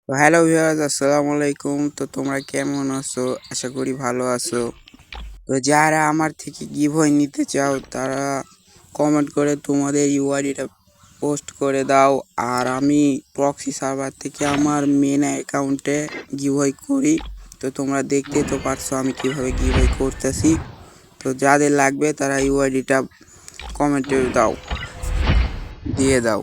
তো hello viewers, আসসালামু আলাইকুম। তো তোমরা কেমন আছো? আশা করি ভালো আছো। তো যারা আমার থেকে গিভওয়ে নিতে চাও তারা কমেন্ট করে তোমাদের ইউআইডিটা পোস্ট করে দাও। আর আমি প্রক্সি সার্ভার থেকে আমার মেন অ্যাকাউন্টে গিভওয়ে করি। তো তোমরা দেখতে তো পারছো আমি কিভাবে গিভওয়ে করতেছি। তো যাদের লাগবে তারা ইউআইডিটা কমেন্টে দিয়ে দাও।